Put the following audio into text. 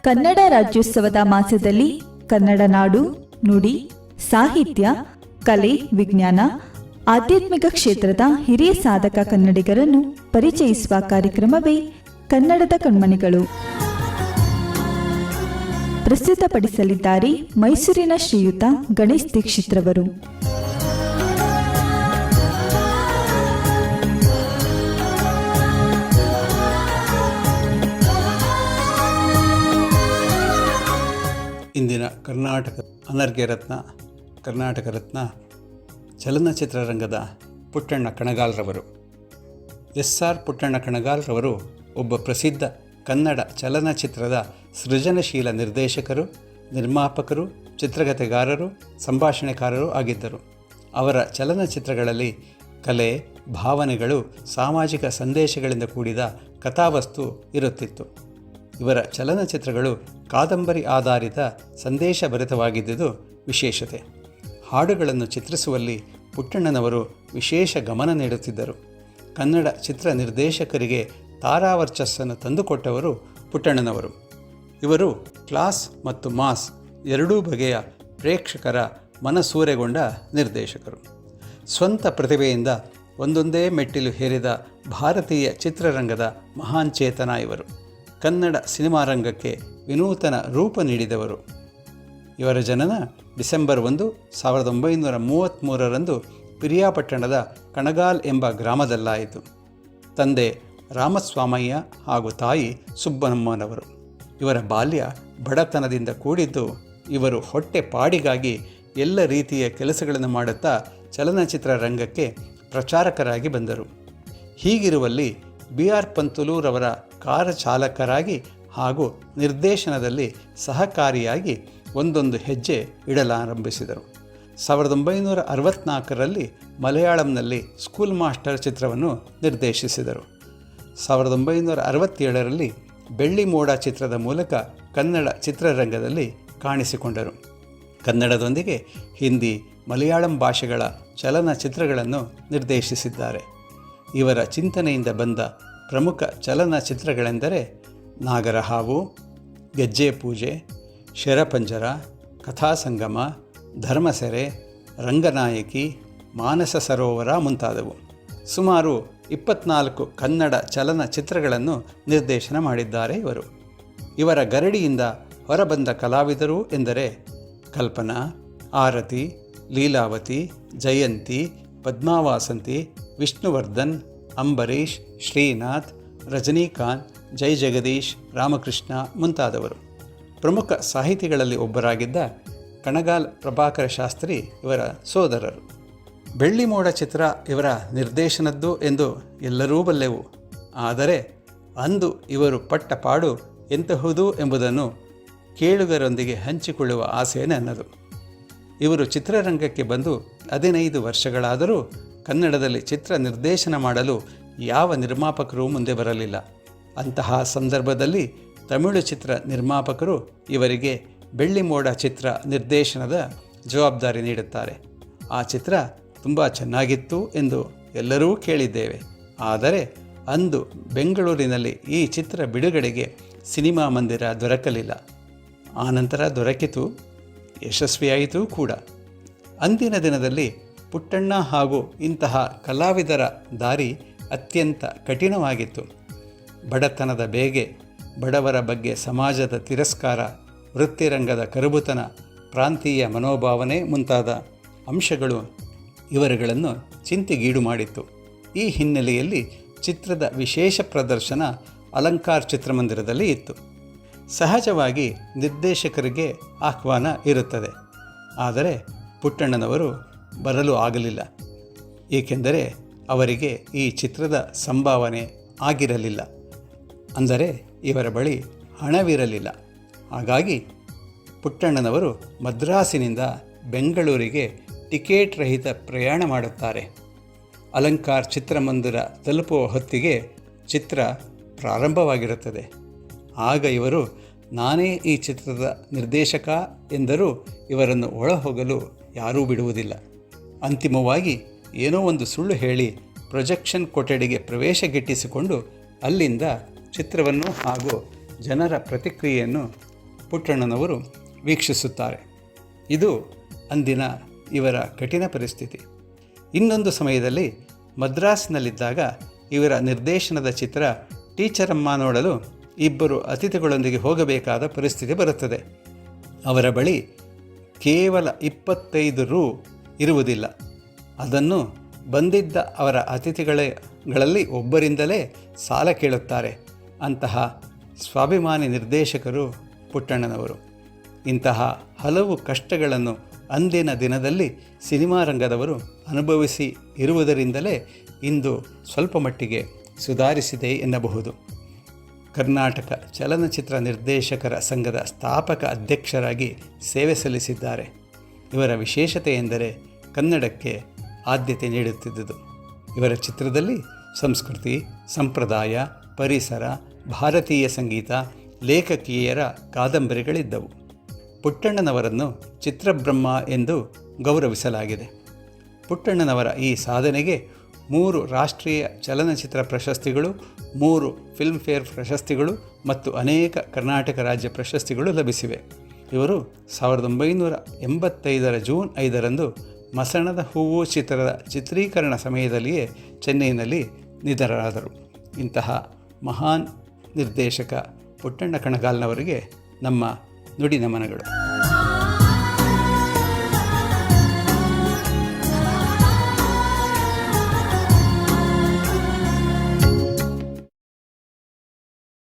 ಕನ್ನಡ ರಾಜ್ಯೋತ್ಸವದ ಮಾಸದಲ್ಲಿ ಕನ್ನಡ ನಾಡು, ನುಡಿ, ಸಾಹಿತ್ಯ, ಕಲೆ, ವಿಜ್ಞಾನ, ಆಧ್ಯಾತ್ಮಿಕ ಕ್ಷೇತ್ರದ ಹಿರಿಯ ಸಾಧಕ ಕನ್ನಡಿಗರನ್ನು ಪರಿಚಯಿಸುವ ಕಾರ್ಯಕ್ರಮವೇ ಕನ್ನಡದ ಕಣ್ಮಣಿಗಳು. ಪ್ರಸ್ತುತಪಡಿಸಲಿದ್ದಾರೆ ಮೈಸೂರಿನ ಶ್ರೀಯುತ ಗಣೇಶ್ ದೀಕ್ಷಿತ್ರವರು. ಇಂದಿನ ಕರ್ನಾಟಕ ಅನರ್ಘ್ಯ ರತ್ನ, ಕರ್ನಾಟಕ ರತ್ನ ಚಲನಚಿತ್ರರಂಗದ ಪುಟ್ಟಣ್ಣ ಕಣಗಾಲ್ರವರು. ಎಸ್.ಆರ್. ಪುಟ್ಟಣ್ಣ ಕಣಗಾಲ್ರವರು ಒಬ್ಬ ಪ್ರಸಿದ್ಧ ಕನ್ನಡ ಚಲನಚಿತ್ರದ ಸೃಜನಶೀಲ ನಿರ್ದೇಶಕರು, ನಿರ್ಮಾಪಕರು, ಚಿತ್ರಕಥೆಗಾರರು, ಸಂಭಾಷಣೆಕಾರರು ಆಗಿದ್ದರು. ಅವರ ಚಲನಚಿತ್ರಗಳಲ್ಲಿ ಕಲೆ, ಭಾವನೆಗಳು, ಸಾಮಾಜಿಕ ಸಂದೇಶಗಳಿಂದ ಕೂಡಿದ ಕಥಾವಸ್ತು ಇರುತ್ತಿತ್ತು. ಇವರ ಚಲನಚಿತ್ರಗಳು ಕಾದಂಬರಿ ಆಧಾರಿತ ಸಂದೇಶಭರಿತವಾಗಿದ್ದುದು ವಿಶೇಷತೆ. ಹಾಡುಗಳನ್ನು ಚಿತ್ರಿಸುವಲ್ಲಿ ಪುಟ್ಟಣ್ಣನವರು ವಿಶೇಷ ಗಮನ ನೀಡುತ್ತಿದ್ದರು. ಕನ್ನಡ ಚಿತ್ರ ನಿರ್ದೇಶಕರಿಗೆ ತಾರಾವರ್ಚಸ್ಸನ್ನು ತಂದುಕೊಟ್ಟವರು ಪುಟ್ಟಣ್ಣನವರು. ಇವರು ಕ್ಲಾಸ್ ಮತ್ತು ಮಾಸ್ ಎರಡೂ ಬಗೆಯ ಪ್ರೇಕ್ಷಕರ ಮನಸೂರೆಗೊಂಡ ನಿರ್ದೇಶಕರು. ಸ್ವಂತ ಪ್ರತಿಭೆಯಿಂದ ಒಂದೊಂದೇ ಮೆಟ್ಟಿಲು ಹೇರಿದ ಭಾರತೀಯ ಚಿತ್ರರಂಗದ ಮಹಾನ್ ಚೇತನ ಇವರು. ಕನ್ನಡ ಸಿನಿಮಾ ರಂಗಕ್ಕೆ ವಿನೂತನ ರೂಪ ನೀಡಿದವರು. ಇವರ ಜನನ ಡಿಸೆಂಬರ್ 1, 1933 ಪಿರಿಯಾಪಟ್ಟಣದ ಕಣಗಾಲ್ ಎಂಬ ಗ್ರಾಮದಲ್ಲಾಯಿತು. ತಂದೆ ರಾಮಸ್ವಾಮಯ್ಯ ಹಾಗೂ ತಾಯಿ ಸುಬ್ಬಮ್ಮನವರು. ಇವರ ಬಾಲ್ಯ ಬಡತನದಿಂದ ಕೂಡಿದ್ದು. ಇವರು ಹೊಟ್ಟೆ ಪಾಡಿಗಾಗಿ ಎಲ್ಲ ರೀತಿಯ ಕೆಲಸಗಳನ್ನು ಮಾಡುತ್ತಾ ಚಲನಚಿತ್ರ ರಂಗಕ್ಕೆ ಪ್ರಚಾರಕರಾಗಿ ಬಂದರು. ಹೀಗಿರುವಲ್ಲಿ ಬಿ.ಆರ್. ಪಂತುಲೂರವರ ಕಾರು ಚಾಲಕರಾಗಿ ಹಾಗೂ ನಿರ್ದೇಶನದಲ್ಲಿ ಸಹಕಾರಿಯಾಗಿ ಒಂದೊಂದು ಹೆಜ್ಜೆ ಇಡಲಾರಂಭಿಸಿದರು. 1964 ಮಲಯಾಳಂನಲ್ಲಿ ಸ್ಕೂಲ್ ಮಾಸ್ಟರ್ ಚಿತ್ರವನ್ನು ನಿರ್ದೇಶಿಸಿದರು. 1967 ಬೆಳ್ಳಿ ಮೋಡ ಚಿತ್ರದ ಮೂಲಕ ಕನ್ನಡ ಚಿತ್ರರಂಗದಲ್ಲಿ ಕಾಣಿಸಿಕೊಂಡರು. ಕನ್ನಡದೊಂದಿಗೆ ಹಿಂದಿ, ಮಲಯಾಳಂ ಭಾಷೆಗಳ ಚಲನಚಿತ್ರಗಳನ್ನು ನಿರ್ದೇಶಿಸಿದ್ದಾರೆ. ಇವರ ಚಿಂತನೆಯಿಂದ ಬಂದ ಪ್ರಮುಖ ಚಲನಚಿತ್ರಗಳೆಂದರೆ ನಾಗರಹಾವು, ಗೆಜ್ಜೆ ಪೂಜೆ, ಶರಪಂಜರ, ಕಥಾಸಂಗಮ, ಧರ್ಮಸೆರೆ, ರಂಗನಾಯಕಿ, ಮಾನಸ ಸರೋವರ ಮುಂತಾದವು. ಸುಮಾರು 24 ಕನ್ನಡ ಚಲನಚಿತ್ರಗಳನ್ನು ನಿರ್ದೇಶನ ಮಾಡಿದ್ದಾರೆ ಇವರು. ಇವರ ಗರಡಿಯಿಂದ ಹೊರಬಂದ ಕಲಾವಿದರು ಎಂದರೆ ಕಲ್ಪನಾ, ಆರತಿ, ಲೀಲಾವತಿ, ಜಯಂತಿ, ಪದ್ಮಾವಾಸಂತಿ, ವಿಷ್ಣುವರ್ಧನ್, ಅಂಬರೀಷ್, ಶ್ರೀನಾಥ್, ರಜನಿಕಾಂತ್, ಜೈ ಜಗದೀಶ್, ರಾಮಕೃಷ್ಣ ಮುಂತಾದವರು. ಪ್ರಮುಖ ಸಾಹಿತಿಗಳಲ್ಲಿ ಒಬ್ಬರಾಗಿದ್ದ ಕಣಗಾಲ್ ಪ್ರಭಾಕರ ಶಾಸ್ತ್ರಿ ಇವರ ಸೋದರರು. ಬೆಳ್ಳಿ ಮೋಡ ಚಿತ್ರ ಇವರ ನಿರ್ದೇಶನದ್ದು ಎಂದು ಎಲ್ಲರೂ ಬಲ್ಲೆವು. ಆದರೆ ಅಂದು ಇವರು ಪಟ್ಟ ಪಾಡು ಎಂತಹುದು ಎಂಬುದನ್ನು ಕೇಳುಗರೊಂದಿಗೆ ಹಂಚಿಕೊಳ್ಳುವ ಆಸೆ ನನ್ನದು. ಇವರು ಚಿತ್ರರಂಗಕ್ಕೆ ಬಂದು 15 ವರ್ಷಗಳಾದರೂ ಕನ್ನಡದಲ್ಲಿ ಚಿತ್ರ ನಿರ್ದೇಶನ ಮಾಡಲು ಯಾವ ನಿರ್ಮಾಪಕರೂ ಮುಂದೆ ಬರಲಿಲ್ಲ. ಅಂತಹ ಸಂದರ್ಭದಲ್ಲಿ ತಮಿಳು ಚಿತ್ರ ನಿರ್ಮಾಪಕರು ಇವರಿಗೆ ಬೆಳ್ಳಿ ಮೋಡ ಚಿತ್ರ ನಿರ್ದೇಶನದ ಜವಾಬ್ದಾರಿ ನೀಡುತ್ತಾರೆ. ಆ ಚಿತ್ರ ತುಂಬ ಚೆನ್ನಾಗಿತ್ತು ಎಂದು ಎಲ್ಲರೂ ಕೇಳಿದ್ದೇವೆ. ಆದರೆ ಅಂದು ಬೆಂಗಳೂರಿನಲ್ಲಿ ಈ ಚಿತ್ರ ಬಿಡುಗಡೆಗೆ ಸಿನಿಮಾ ಮಂದಿರ ದೊರಕಲಿಲ್ಲ. ಆನಂತರ ದೊರಕಿತು, ಯಶಸ್ವಿಯಾಯಿತು ಕೂಡ. ಅಂದಿನ ದಿನದಲ್ಲಿ ಪುಟ್ಟಣ್ಣ ಹಾಗೂ ಇಂತಹ ಕಲಾವಿದರ ದಾರಿ ಅತ್ಯಂತ ಕಠಿಣವಾಗಿತ್ತು. ಬಡತನದ ಬೇಗೆ, ಬಡವರ ಬಗ್ಗೆ ಸಮಾಜದ ತಿರಸ್ಕಾರ, ವೃತ್ತಿರಂಗದ ಕರುಬುತನ, ಪ್ರಾಂತೀಯ ಮನೋಭಾವನೆ ಮುಂತಾದ ಅಂಶಗಳು ಇವರುಗಳನ್ನು ಚಿಂತೆಗೀಡು ಮಾಡಿತ್ತು. ಈ ಹಿನ್ನೆಲೆಯಲ್ಲಿ ಚಿತ್ರದ ವಿಶೇಷ ಪ್ರದರ್ಶನ ಅಲಂಕಾರ್ ಚಿತ್ರಮಂದಿರದಲ್ಲಿ ಇತ್ತು. ಸಹಜವಾಗಿ ನಿರ್ದೇಶಕರಿಗೆ ಆಹ್ವಾನ ಇರುತ್ತದೆ. ಆದರೆ ಪುಟ್ಟಣ್ಣನವರು ಬರಲು ಆಗಲಿಲ್ಲ. ಏಕೆಂದರೆ ಅವರಿಗೆ ಈ ಚಿತ್ರದ ಸಂಭಾವನೆ ಆಗಿರಲಿಲ್ಲ. ಅಂದರೆ ಇವರ ಬಳಿ ಹಣವಿರಲಿಲ್ಲ. ಹಾಗಾಗಿ ಪುಟ್ಟಣ್ಣನವರು ಮದ್ರಾಸಿನಿಂದ ಬೆಂಗಳೂರಿಗೆ ಟಿಕೆಟ್ ರಹಿತ ಪ್ರಯಾಣ ಮಾಡುತ್ತಾರೆ. ಅಲಂಕಾರ್ ಚಿತ್ರಮಂದಿರ ತಲುಪುವ ಹೊತ್ತಿಗೆ ಚಿತ್ರ ಪ್ರಾರಂಭವಾಗಿರುತ್ತದೆ. ಆಗ ಇವರು ನಾನೇ ಈ ಚಿತ್ರದ ನಿರ್ದೇಶಕ ಎಂದರೂ ಇವರನ್ನು ಒಳಹೋಗಲು ಯಾರೂ ಬಿಡುವುದಿಲ್ಲ. ಅಂತಿಮವಾಗಿ ಏನೋ ಒಂದು ಸುಳ್ಳು ಹೇಳಿ ಪ್ರೊಜೆಕ್ಷನ್ ಕೊಠಡಿಗೆ ಪ್ರವೇಶ ಗಿಟ್ಟಿಸಿಕೊಂಡು ಅಲ್ಲಿಂದ ಚಿತ್ರವನ್ನು ಹಾಗೂ ಜನರ ಪ್ರತಿಕ್ರಿಯೆಯನ್ನು ಪುಟ್ಟಣ್ಣನವರು ವೀಕ್ಷಿಸುತ್ತಾರೆ. ಇದು ಅಂದಿನ ಇವರ ಕಠಿಣ ಪರಿಸ್ಥಿತಿ. ಇನ್ನೊಂದು ಸಮಯದಲ್ಲಿ ಮದ್ರಾಸ್ನಲ್ಲಿದ್ದಾಗ ಇವರ ನಿರ್ದೇಶನದ ಚಿತ್ರ ಟೀಚರಮ್ಮ ನೋಡಲು ಇಬ್ಬರು ಅತಿಥಿಗಳೊಂದಿಗೆ ಹೋಗಬೇಕಾದ ಪರಿಸ್ಥಿತಿ ಬರುತ್ತದೆ. ಅವರ ಬಳಿ ಕೇವಲ 25 ರೂ ಇರುವುದಿಲ್ಲ. ಅದನ್ನು ಬಂದಿದ್ದ ಅವರ ಅತಿಥಿಗಳಲ್ಲಿ ಒಬ್ಬರಿಂದಲೇ ಸಾಲ ಕೇಳುತ್ತಾರೆ. ಅಂತಹ ಸ್ವಾಭಿಮಾನಿ ನಿರ್ದೇಶಕರು ಪುಟ್ಟಣ್ಣನವರು. ಇಂತಹ ಹಲವು ಕಷ್ಟಗಳನ್ನು ಅಂದಿನ ದಿನದಲ್ಲಿ ಸಿನಿಮಾ ರಂಗದವರು ಅನುಭವಿಸಿ ಇರುವುದರಿಂದಲೇ ಇಂದು ಸ್ವಲ್ಪ ಮಟ್ಟಿಗೆ ಸುಧಾರಿಸಿದೆ ಎನ್ನಬಹುದು. ಕರ್ನಾಟಕ ಚಲನಚಿತ್ರ ನಿರ್ದೇಶಕರ ಸಂಘದ ಸ್ಥಾಪಕ ಅಧ್ಯಕ್ಷರಾಗಿ ಸೇವೆ ಸಲ್ಲಿಸಿದ್ದಾರೆ. ಇವರ ವಿಶೇಷತೆ ಎಂದರೆ ಕನ್ನಡಕ್ಕೆ ಆದ್ಯತೆ ನೀಡುತ್ತಿದ್ದುದು. ಇವರ ಚಿತ್ರದಲ್ಲಿ ಸಂಸ್ಕೃತಿ, ಸಂಪ್ರದಾಯ, ಪರಿಸರ, ಭಾರತೀಯ ಸಂಗೀತ, ಲೇಖಕಿಯರ ಕಾದಂಬರಿಗಳಿದ್ದವು. ಪುಟ್ಟಣ್ಣನವರನ್ನು ಚಿತ್ರಬ್ರಹ್ಮ ಎಂದು ಗೌರವಿಸಲಾಗಿದೆ. ಪುಟ್ಟಣ್ಣನವರ ಈ ಸಾಧನೆಗೆ 3 ರಾಷ್ಟ್ರೀಯ ಚಲನಚಿತ್ರ ಪ್ರಶಸ್ತಿಗಳು, 3 ಫಿಲ್ಮ್ಫೇರ್ ಪ್ರಶಸ್ತಿಗಳು ಮತ್ತು ಅನೇಕ ಕರ್ನಾಟಕ ರಾಜ್ಯ ಪ್ರಶಸ್ತಿಗಳು ಲಭಿಸಿವೆ. ಇವರು 1985 ಜೂನ್ 5 ಮಸಣದ ಹೂವು ಚಿತ್ರದ ಚಿತ್ರೀಕರಣ ಸಮಯದಲ್ಲಿಯೇ ಚೆನ್ನೈನಲ್ಲಿ ನಿಧನರಾದರು. ಇಂತಹ ಮಹಾನ್ ನಿರ್ದೇಶಕ ಪುಟ್ಟಣ್ಣ ಕಣಗಾಲ್ನವರಿಗೆ ನಮ್ಮ ನುಡಿ ನಮನಗಳು.